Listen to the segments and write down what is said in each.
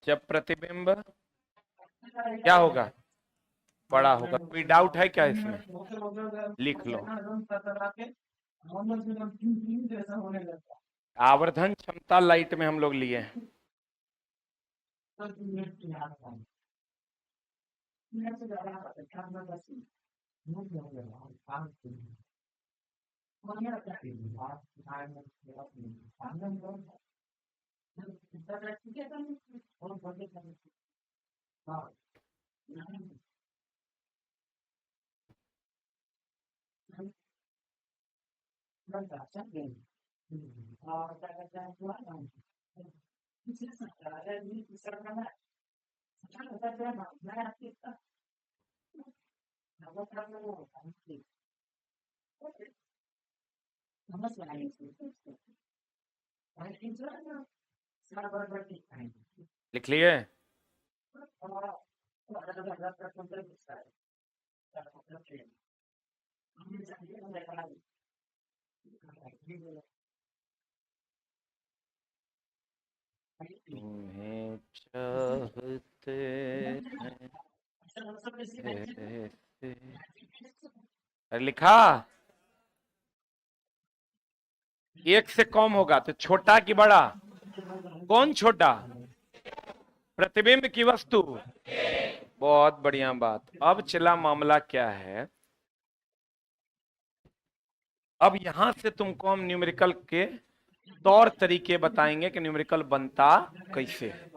जब प्रतिबिंब क्या होगा, बड़ा होगा। कोई डाउट है क्या इसमें? लिख लो। आवर्धन क्षमता लाइट में हम लोग लिए हैं। लिख लिए? तुम्हें चाहते हैं ऐसे। अरे लिखा, एक से कम होगा तो छोटा कि बड़ा? कौन छोटा? प्रतिबिंब की वस्तु। बहुत बढ़िया बात। अब चला मामला क्या है, अब यहां से तुमको हम न्यूमेरिकल के तौर तरीके बताएंगे कि न्यूमेरिकल बनता कैसे है।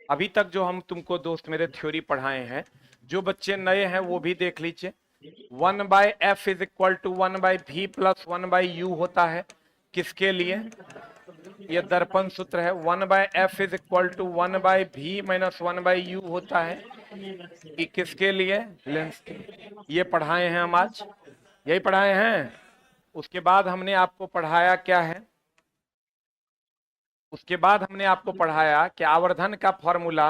अभी तक जो हम तुमको दोस्त मेरे थ्योरी पढ़ाए हैं, जो बच्चे नए हैं वो भी देख लीजिए। 1/f is equal to 1/v plus 1/u होता है। किसके लिए? ये दर्पण सूत्र है। 1/f is equal to 1/v minus 1/u होता है। कि किसके लिए? लेंस के। ये पढ़ाए हैं हम आज, यही पढ़ाए हैं। उसके बाद हमने आपको पढ़ाया क्या है, उसके बाद हमने आपको पढ़ाया कि आवर्धन का फॉर्मूला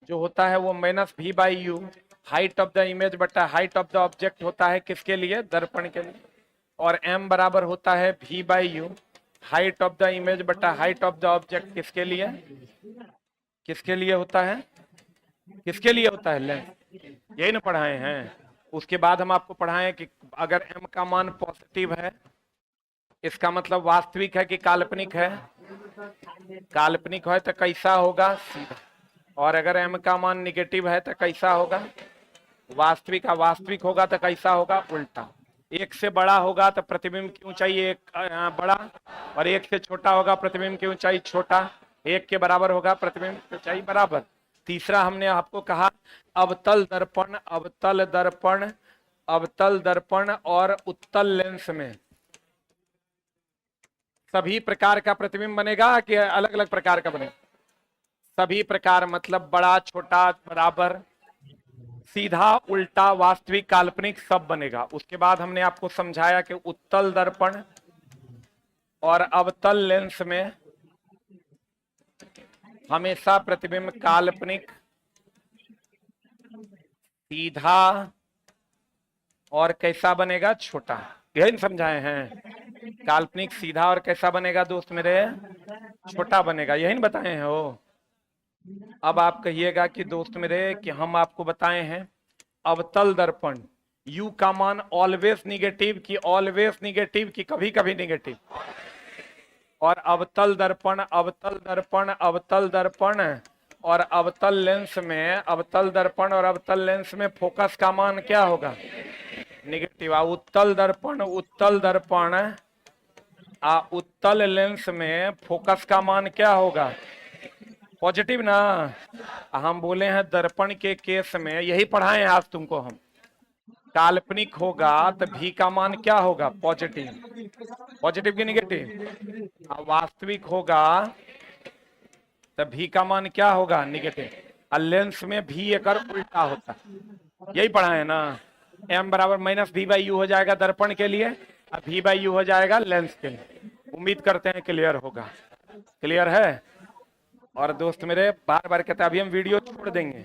जो होता है वो minus v by you, height of the image बटा हाइट ऑफ द ऑब्जेक्ट होता है। किसके लिए? दर्पण के लिए। और m बराबर होता है v by you, height of the image बटा हाइट ऑफ द ऑब्जेक्ट। किसके लिए? किसके लिए होता है? किसके लिए होता है? लेंस। यही ना पढ़ाए हैं। उसके बाद हम आपको पढ़ाएं कि अगर m का मान पॉजिटिव है, इसका मतलब वास्तविक है कि काल्पनिक है? काल्पनिक है तो कैसा होगा? सीधा। और अगर m का मान निगेटिव है तो कैसा होगा? वास्तविक। वास्तविक होगा तो कैसा होगा? उल्टा। एक से बड़ा होगा तो प्रतिबिंब की ऊंचाई एक बड़ा, और एक से छोटा होगा प्रतिबिंब की ऊंचाई छोटा। एक के बराबर होगा प्रतिबिंब की ऊंचाई बराबर। तीसरा हमने आपको कहा अवतल दर्पण, अवतल दर्पण, अवतल दर्पण और उत्तल लेंस में सभी प्रकार का प्रतिबिंब बनेगा कि अलग अलग प्रकार का बनेगा? सभी प्रकार, मतलब बड़ा, छोटा, बराबर, सीधा, उल्टा, वास्तविक, काल्पनिक, सब बनेगा। उसके बाद हमने आपको समझाया कि उत्तल दर्पण और अवतल लेंस में हमेशा प्रतिबिंब काल्पनिक, सीधा और कैसा बनेगा? छोटा। यही समझाए हैं। काल्पनिक, सीधा और कैसा बनेगा दोस्त मेरे? छोटा बनेगा। यही बताए हैं वो। अब आप कहिएगा कि दोस्त मेरे कि हम आपको बताए हैं अवतल दर्पण, U का मान ऑलवेज निगेटिव की ऑलवेज निगेटिव की कभी कभी निगेटिव। और अवतल दर्पण, अवतल दर्पण, अवतल दर्पण और अवतल लेंस में, अवतल दर्पण और अवतल लेंस में फोकस का मान क्या होगा? निगेटिव। उत्तल दर्पण, उत्तल दर्पण उत्तल लेंस में फोकस का मान क्या होगा? पॉजिटिव ना। हम बोले हैं दर्पण के केस में, यही पढ़ाए हैं आज तुमको हम, काल्पनिक होगा तो भी का मान क्या होगा? पॉजिटिव। पॉजिटिव की निगेटिव। वास्तविक होगा तो भी का मान क्या होगा? निगेटिव। और लेंस में भी एक उल्टा होता है। यही पढ़ाए ना। m बराबर माइनस v बाई यू हो जाएगा दर्पण के लिए, और v बाई यू हो जाएगा लेंस के लिए। उम्मीद करते हैं क्लियर होगा। क्लियर है? और दोस्त मेरे बार बार कहते हैं अभी हम वीडियो छोड़ देंगे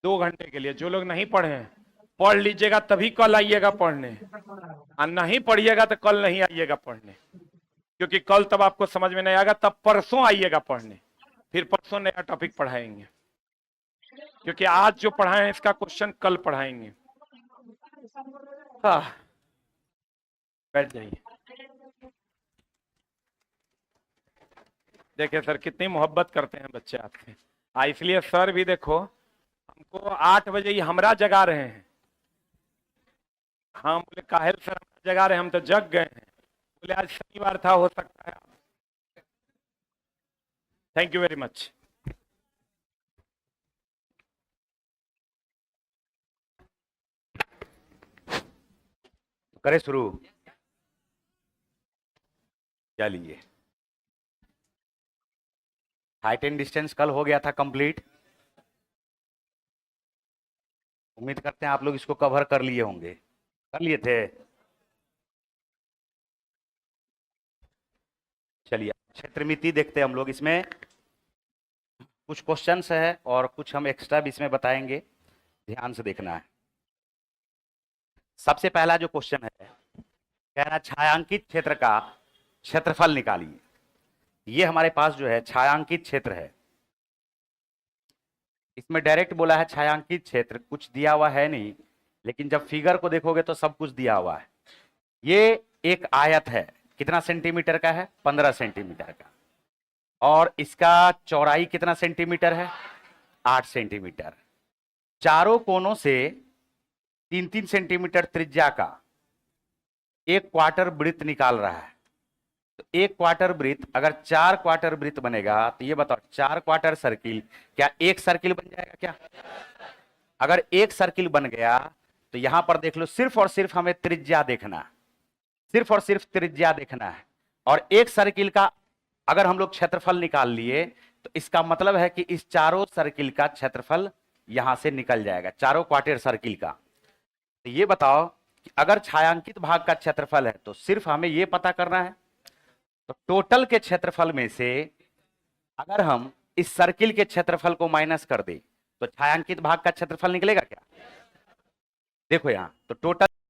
2 घंटे के लिए। जो लोग नहीं पढ़े हैं पढ़ लीजिएगा, तभी कल आइएगा पढ़ने। और नहीं पढ़िएगा तो कल नहीं आइएगा पढ़ने, क्योंकि कल तब आपको समझ में नहीं आएगा, तब परसों आइएगा पढ़ने। फिर परसों नया टॉपिक पढ़ाएंगे, क्योंकि आज जो पढ़ाए इसका क्वेश्चन कल पढ़ाएंगे। हाँ, बैठ जाइए। देखिए सर कितनी मोहब्बत करते हैं बच्चे आपसे, इसलिए सर भी देखो हमको 8 बजे ही हमरा जगा रहे हैं। हाँ बोले काहिल सर हमरा जगा रहे हैं, हम तो जग गए हैं। बोले आज शनिवार था, हो सकता है। Thank you very much. करे शुरू। चलिए, हाइट एंड डिस्टेंस कल हो गया था कंप्लीट। उम्मीद करते हैं आप लोग इसको कवर कर लिए होंगे। कर लिए थे? चलिए क्षेत्रमिति देखते हैं हम लोग। इसमें कुछ क्वेश्चंस है और कुछ हम एक्स्ट्रा भी इसमें बताएंगे, ध्यान से देखना है। सबसे पहला जो क्वेश्चन है, कह रहा छायांकित क्षेत्र का क्षेत्रफल निकालिए। ये हमारे पास जो है छायांकित क्षेत्र है। इसमें डायरेक्ट बोला है छायांकित क्षेत्र, कुछ दिया हुआ है नहीं, लेकिन जब फिगर को देखोगे तो सब कुछ दिया हुआ है। ये एक आयत है, कितना सेंटीमीटर का है? 15 सेंटीमीटर का। और इसका चौड़ाई कितना सेंटीमीटर है? 8 सेंटीमीटर। चारों कोनों से 3-3 सेंटीमीटर त्रिज्या का एक क्वार्टर वृत्त निकाल रहा है। तो एक क्वार्टर वृत्त, अगर 4 क्वार्टर वृत्त बनेगा तो ये बताओ 4 क्वार्टर सर्किल, क्या एक सर्किल बन जाएगा क्या? अगर एक सर्किल बन गया तो यहां पर देख लो, सिर्फ और सिर्फ हमें त्रिज्या देखना है, सिर्फ और सिर्फ त्रिज्या देखना है। और एक सर्किल का अगर हम लोग क्षेत्रफल निकाल लिए तो इसका मतलब है कि इस चारों सर्किल का क्षेत्रफल यहां से निकल जाएगा, चारों क्वार्टर सर्किल का। तो ये बताओ कि अगर छायांकित भाग का क्षेत्रफल है तो सिर्फ हमें ये पता करना है, तो टोटल के क्षेत्रफल में से अगर हम इस सर्किल के क्षेत्रफल को माइनस कर दें तो छायांकित भाग का क्षेत्रफल निकलेगा क्या? देखो यहां तो टोटल